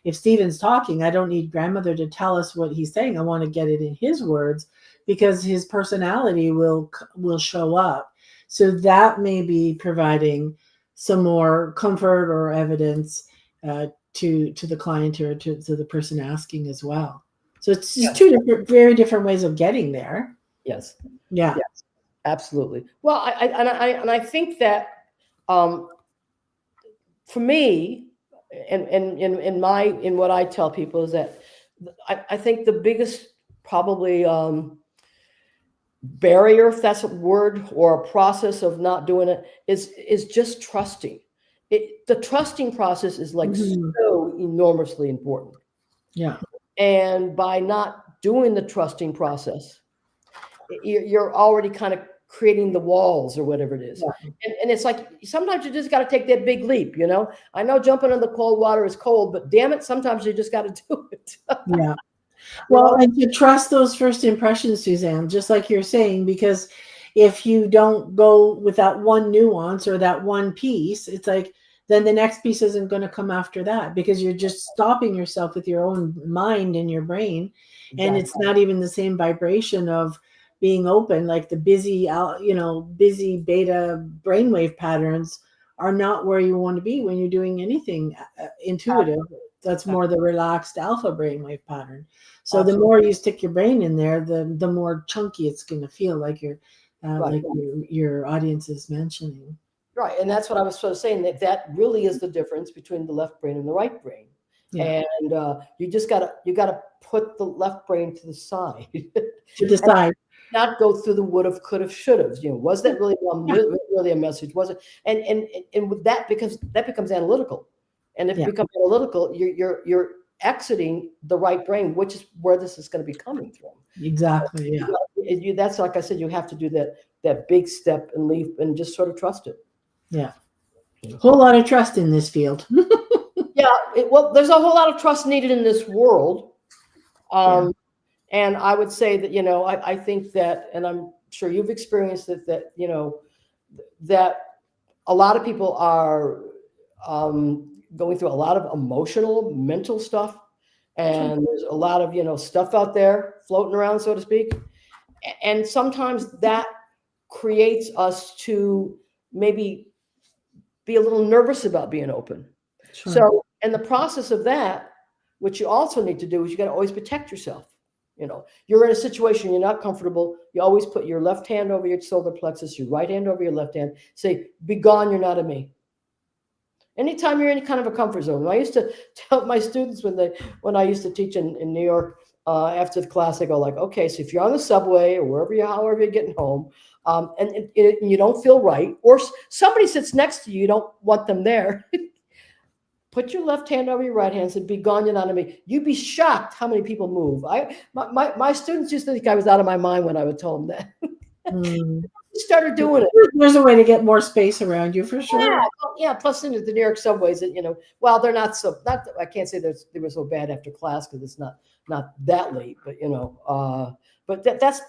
if Stephen's talking, I don't need grandmother to tell us what he's saying. I want to get it in his words, because his personality will show up. So that may be providing some more comfort or evidence to the client or to the person asking as well. So it's two very different ways of getting there. Yes. Yeah. Yes, absolutely. Well, I think that for me, and in what I tell people is that I think the biggest probably barrier, if that's a word, or a process of not doing it, is just trusting. The trusting process is so enormously important. Yeah. And by not doing the trusting process, you're already kind of creating the walls or whatever it is. Yeah. And it's like, sometimes you just got to take that big leap, I know jumping in the cold water is cold, but damn it, sometimes you just got to do it. Yeah. Well, and to trust those first impressions, Suzanne, just like you're saying, because if you don't go with that one nuance or that one piece, it's like, then the next piece isn't going to come after that, because you're just stopping yourself with your own mind and your brain. Exactly. And it's not even the same vibration of being open, like the busy beta brainwave patterns are not where you want to be when you're doing anything intuitive. That's more the relaxed alpha brainwave pattern. So the more you stick your brain in there, the more chunky it's going to feel, like your audience is mentioning. Right, and that's what I was sort of saying, that really is the difference between the left brain and the right brain. Yeah. And you gotta put the left brain to the side. To the side. Not go through the would have, could have, should have. Was that really a message? Was it? And with that, because that becomes analytical. And if it becomes analytical, you're exiting the right brain, which is where this is going to be coming from. Exactly. Yeah. that's like I said, you have to do that big step and leap and just sort of trust it. Yeah. Whole lot of trust in this field. Yeah. Well, there's a whole lot of trust needed in this world. And I would say that, I think that, and I'm sure you've experienced it, that, that a lot of people are going through a lot of emotional, mental stuff. And there's a lot of, stuff out there floating around, so to speak. And sometimes that creates us to maybe be a little nervous about being open. Sure. So in the process of that, what you also need to do is you got to always protect yourself. You're in a situation you're not comfortable. You always put your left hand over your solar plexus, your right hand over your left hand. Say, "Be gone, you're not of me." Anytime you're in kind of a comfort zone. I used to tell my students when I used to teach in New York, after the class, I go like, okay, so if you're on the subway or however you're getting home, and you don't feel right, or somebody sits next to you, you don't want them there, put your left hand over your right hand and say, "Be gone, you're not of me." You'd be shocked how many people move. My students used to think I was out of my mind when I would tell them that. Started doing it. There's a way to get more space around you for sure. Yeah. Plus, in the New York subways, that well, they're not so. Not I can't say they were so bad after class because it's not that late. But but that's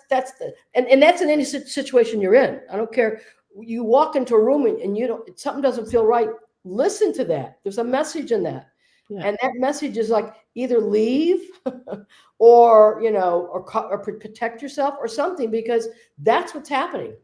and that's in any situation you're in. I don't care. You walk into a room and something doesn't feel right. Listen to that. There's a message in that, and that message is like either leave or or protect yourself or something, because that's what's happening.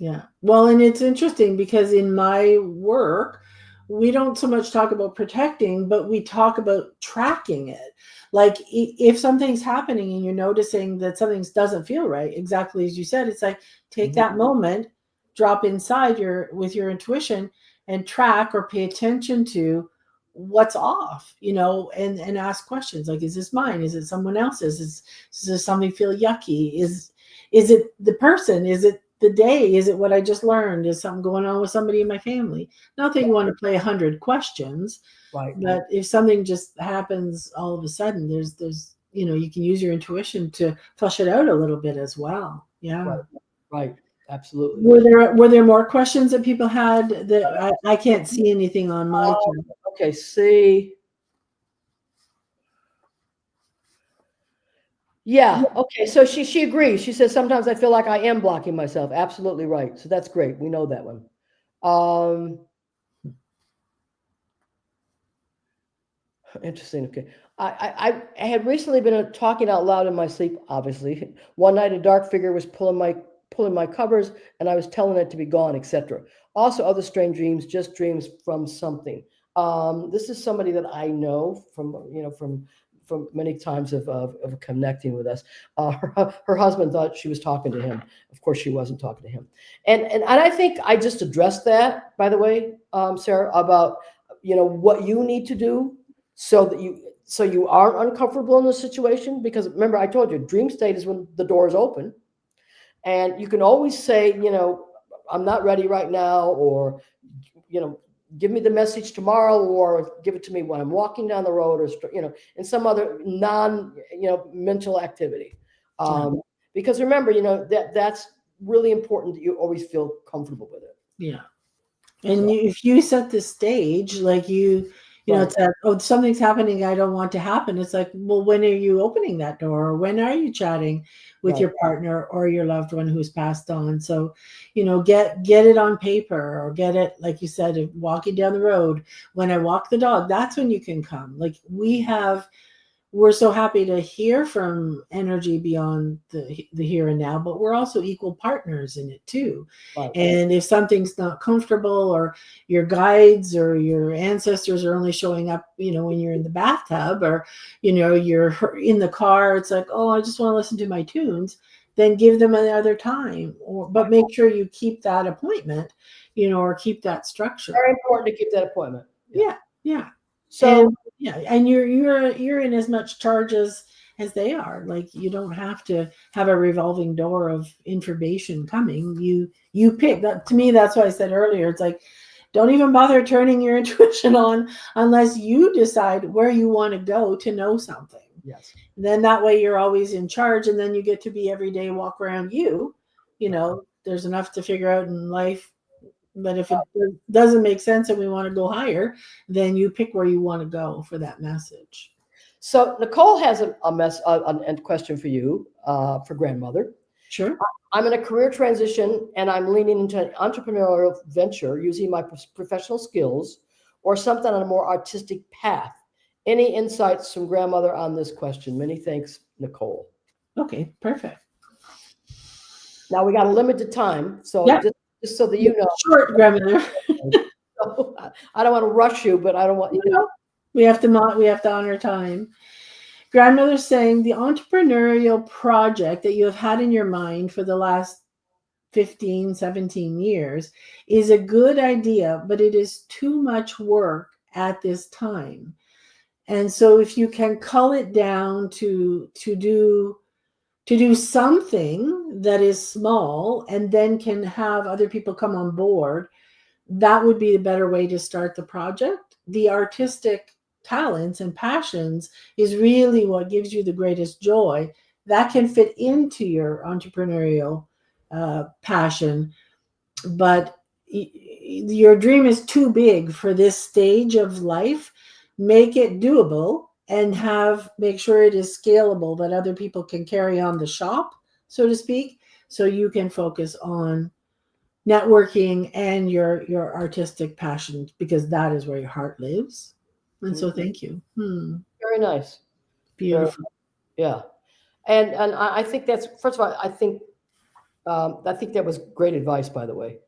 Yeah. Well, and it's interesting because in my work, we don't so much talk about protecting, but we talk about tracking it. Like if something's happening and you're noticing that something doesn't feel right, exactly as you said, it's like take that moment, drop inside with your intuition and track or pay attention to what's off, and ask questions like, is this mine? Is it someone else's? Does something feel yucky? Is it the person? Is it the day? Is it what I just learned? Is something going on with somebody in my family? Not that you want to play 100 questions, right? But if something just happens all of a sudden, there's you can use your intuition to flush it out a little bit as well. Yeah. Right. Absolutely. Were there more questions that people had that I can't see anything on my turn? Okay. See. Yeah. Okay. So she agrees. She says, sometimes I feel like I am blocking myself. Absolutely right. So that's great. We know that one. Interesting. Okay. I had recently been talking out loud in my sleep, obviously. One night, a dark figure was pulling my covers and I was telling it to be gone, etc. Also, other strange dreams, just dreams from something. This is somebody that I know from many times of connecting with us. Her husband thought she was talking to him. Of course, she wasn't talking to him. And I think I just addressed that, by the way, Sarah, about what you need to do so you aren't uncomfortable in the situation. Because remember, I told you, dream state is when the door is open, and you can always say, I'm not ready right now, or give me the message tomorrow, or give it to me when I'm walking down the road, or in some other mental activity. Because remember, that's really important that you always feel comfortable with it. Yeah. And if you set the stage, like it's that, something's happening I don't want to happen. It's like, well, when are you opening that door? Or when are you chatting with your partner or your loved one who's passed on? So, get it on paper, or get it, like you said, walking down the road. When I walk the dog, that's when you can come. Like we're so happy to hear from energy beyond the here and now, but we're also equal partners in it too. Right. And if something's not comfortable, or your guides or your ancestors are only showing up, when you're in the bathtub, or, you're in the car, it's like, oh, I just want to listen to my tunes, then give them another time, but make sure you keep that appointment, or keep that structure. Very important to keep that appointment. Yeah. So and you're in as much charge as they are. Like, you don't have to have a revolving door of information coming. You pick that. To me, that's why I said earlier, it's like, don't even bother turning your intuition on unless you decide where you want to go to know something. Yes. Then that way you're always in charge, and then you get to be every day walk around you. There's enough to figure out in life. But if it doesn't make sense and we want to go higher, then you pick where you want to go for that message. So Nicole has a question for you, for grandmother. Sure. I'm in a career transition and I'm leaning into an entrepreneurial venture using my professional skills or something on a more artistic path. Any insights from grandmother on this question? Many thanks, Nicole. Okay, perfect. Now we got a limited time, so just so that you know. Short, grandmother. So, I don't want to rush you, but I don't want you to. We have to honor time. Grandmother's saying the entrepreneurial project that you have had in your mind for the last 15, 17 years is a good idea, but it is too much work at this time. And so if you can cull it down to do something that is small and then can have other people come on board, that would be a better way to start the project. The artistic talents and passions is really what gives you the greatest joy. That can fit into your entrepreneurial passion, but your dream is too big for this stage of life. Make it doable and make sure it is scalable, that other people can carry on the shop, so to speak, so you can focus on networking and your artistic passion, because that is where your heart lives. And so thank you. Very nice. Beautiful. Yeah. And I think that's, first of all, I think that was great advice, by the way.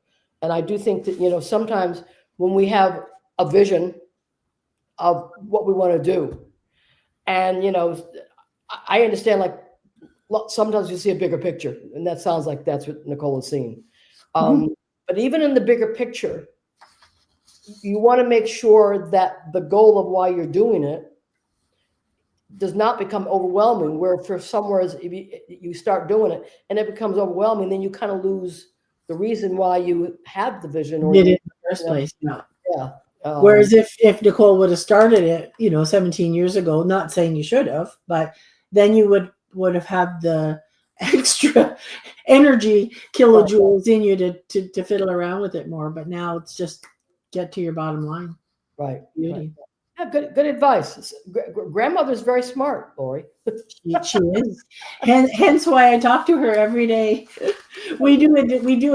And I do think that, sometimes when we have a vision of what we want to do, and, I understand, like, sometimes you see a bigger picture, and that sounds like that's what Nicole is seeing. But even in the bigger picture, you want to make sure that the goal of why you're doing it does not become overwhelming, where for somewhere you start doing it and it becomes overwhelming, then you kind of lose the reason why you had the vision or did it in the first place. Yeah. Whereas if Nicole would have started it, 17 years ago, not saying you should have, but then you would have had the extra energy kilojoules in you to fiddle around with it more. But now it's just get to your bottom line. Right. Beauty. Yeah, good advice. Grandmother's very smart, Lori. She is. Hence why I talk to her every day. We do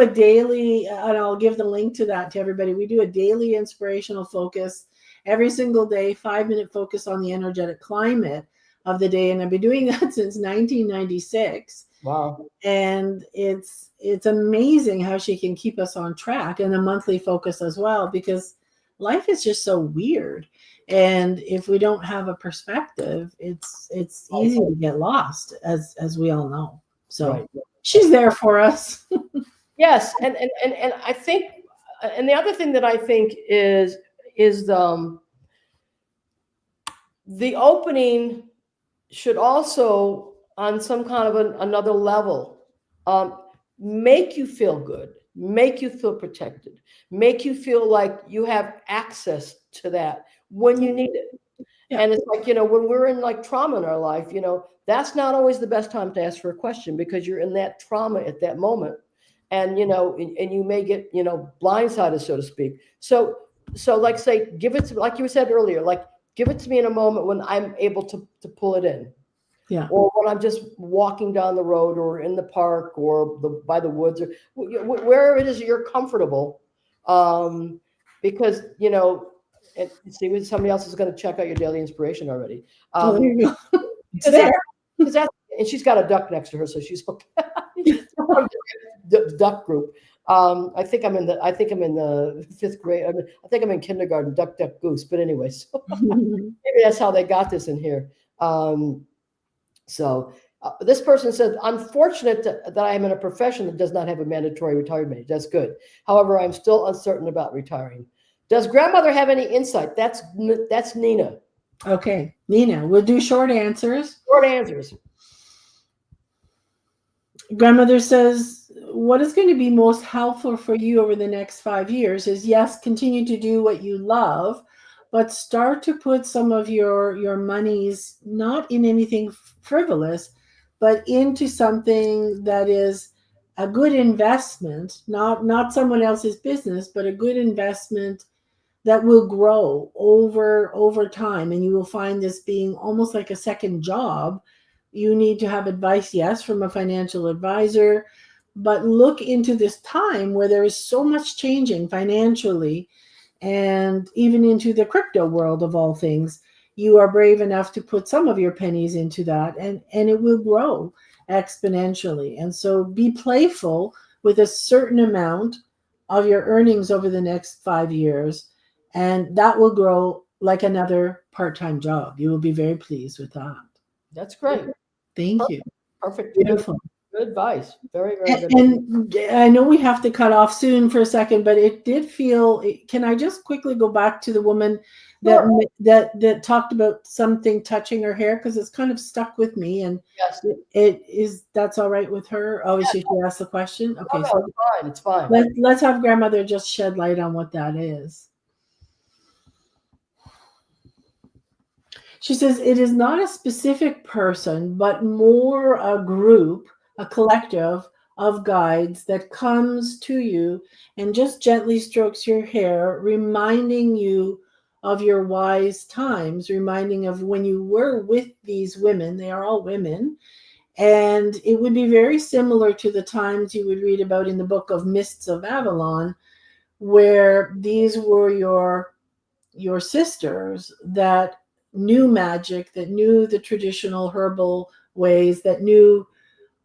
a daily, and I'll give the link to that to everybody. We do a daily inspirational focus every single day, 5-minute focus on the energetic climate of the day. And I've been doing that since 1996. Wow. And it's amazing how she can keep us on track, and a monthly focus as well, because life is just so weird. And if we don't have a perspective, it's easy to get lost, as we all know. So she's there for us. Yes. And I think, and the other thing that I think is the opening should also, on some kind of another level, make you feel good, make you feel protected, make you feel like you have access to that when you need it. Yeah. And it's like, when we're in like trauma in our life, that's not always the best time to ask for a question, because you're in that trauma at that moment. And, and you may get, blindsided, so to speak. So like, say, give it to, like you said earlier, like, give it to me in a moment when I'm able to pull it in. Yeah. Or when I'm just walking down the road or in the park or by the woods, or wherever it is you're comfortable. Because, and see, somebody else is going to check out your daily inspiration already. There you go. It's there. And she's got a duck next to her, so she's okay. The duck group. I think I'm in the 5th grade. I think I'm in kindergarten. Duck, duck, goose. But anyway, so maybe that's how they got this in here. So this person said, unfortunate that I am in a profession that does not have a mandatory retirement age. That's good. However, I'm still uncertain about retiring. Does grandmother have any insight? That's Nina. Okay, Nina, we'll do short answers. Short answers. Grandmother says, what is going to be most helpful for you over the next 5 years is, yes, continue to do what you love, but start to put some of your monies not in anything frivolous, but into something that is a good investment, not someone else's business, but a good investment that will grow over time. And you will find this being almost like a second job. You need to have advice, yes, from a financial advisor, but look into this time where there is so much changing financially, and even into the crypto world of all things. You are brave enough to put some of your pennies into that, and it will grow exponentially. And so be playful with a certain amount of your earnings over the next 5 years, and that will grow like another part-time job. You will be very pleased with that. That's great. Thank you. Perfect. Beautiful. Good advice. Very, very good. And I know we have to cut off soon for a second, but it did feel, can I just quickly go back to the woman that talked about something touching her hair? Because it's kind of stuck with me, and Yes. That's all right with her? Obviously, she asked the question. Okay, No, so it's fine. It's fine. let's have grandmother just shed light on what that is. She says, it is not a specific person, but more a group, a collective of guides that comes to you and just gently strokes your hair, reminding you of your wise times, reminding of when you were with these women. They are all women. And it would be very similar to the times you would read about in the book of Mists of Avalon, where these were your sisters that knew magic, that knew the traditional herbal ways, that knew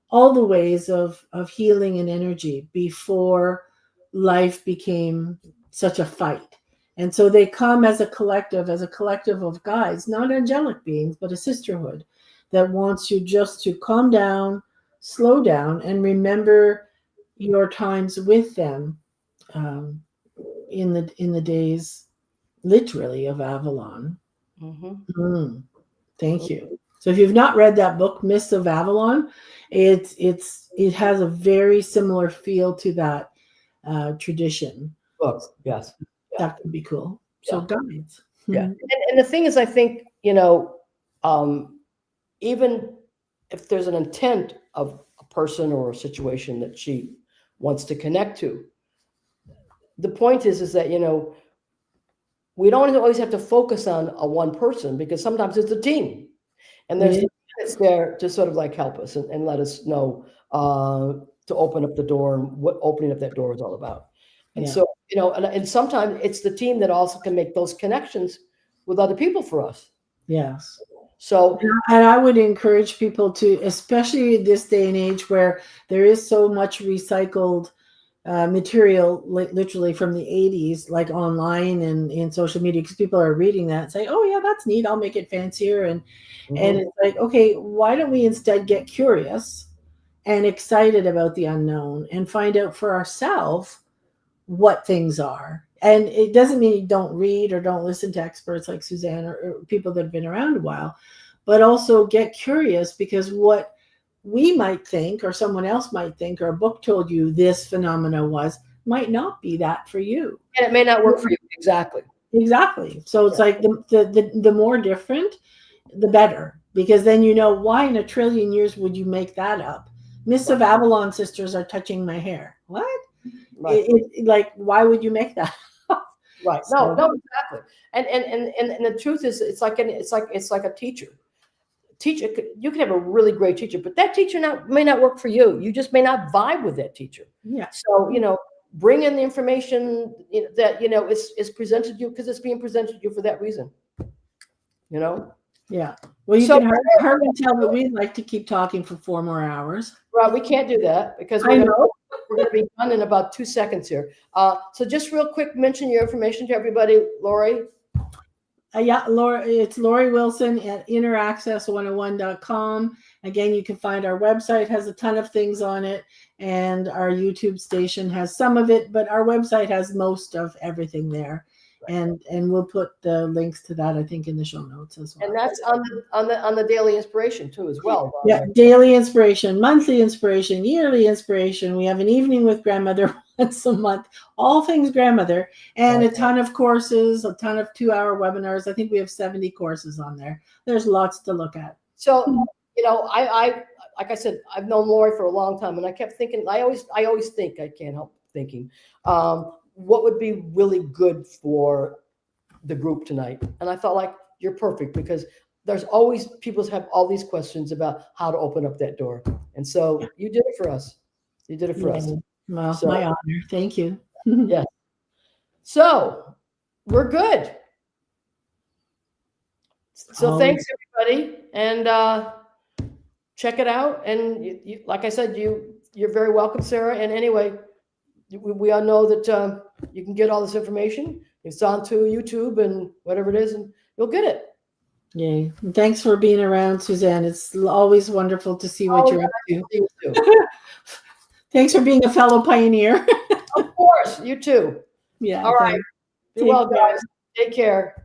all the ways of healing and energy before life became such a fight. And so they come as a collective of guides, not angelic beings, but a sisterhood that wants you just to calm down, slow down, and remember your times with them in the days, literally, of Avalon. Mm-hmm. Thank you. So if you've not read that book, Mists of Avalon, it has a very similar feel to that tradition. Books, yes. Yeah. That could be cool. So guides. Yeah. And the thing is, I think, even if there's an intent of a person or a situation that she wants to connect to, the point is that, we don't always have to focus on a one person, because sometimes it's a team, and there's it's there to sort of like help us and let us know to open up the door and what opening up that door is all about. And so, and sometimes it's the team that also can make those connections with other people for us. Yes. So, and I would encourage people to, especially this day and age where there is so much recycled material, literally from the 80s, like online and in social media, because people are reading that and say, oh yeah, that's neat, I'll make it fancier. And it's like, okay, why don't we instead get curious and excited about the unknown and find out for ourselves what things are. And it doesn't mean you don't read or don't listen to experts like Suzanne or people that have been around a while, but also get curious, because what we might think, or someone else might think, or a book told you this phenomena might not be that for you. And it may not work for you. Exactly. So it's like the more different, the better, because then why in a trillion years would you make that up? Mists of Avalon sisters are touching my hair. What? Right. Like, why would you make that? Right. No, exactly. And the truth is, it's like a teacher. You can have a really great teacher, but that teacher may not work for you. You just may not vibe with that teacher. Yeah. So, bring in the information that is presented to you, because it's being presented to you for that reason. Yeah. Well, you can hardly tell that we'd like to keep talking for 4 more hours. Right. We can't do that, because we're going to be done in about 2 seconds here. So just real quick, mention your information to everybody, Laurie. Laurie, it's Laurie Wilson at inneraccess101.com. Again, you can find our website, has a ton of things on it, and our YouTube station has some of it, but our website has most of everything there. And we'll put the links to that, I think, in the show notes as well. And that's on the daily inspiration too, as well. Yeah, daily inspiration, monthly inspiration, yearly inspiration. We have an evening with grandmother once a month, all things grandmother, and a ton of courses, a ton of 2-hour webinars. I think we have 70 courses on there. There's lots to look at. So, you know, I like I said, I've known Lori for a long time, and I kept thinking, I always think, I can't help thinking, what would be really good for the group tonight? And I thought, like, you're perfect, because there's always people have all these questions about how to open up that door. And so you did it for us. You did it for us. Well, So, my honor. Thank you. yeah. So we're good. So thanks, everybody. And check it out. And you, like I said, you're very welcome, Sarah. And anyway, we all know that you can get all this information. It's on to YouTube and whatever it is, and you'll get it. Yay. Thanks for being around, Suzanne. It's always wonderful to see what you're up to. You too. Thanks for being a fellow pioneer. Of course, you too. Yeah. All right. Be well, guys. Take care.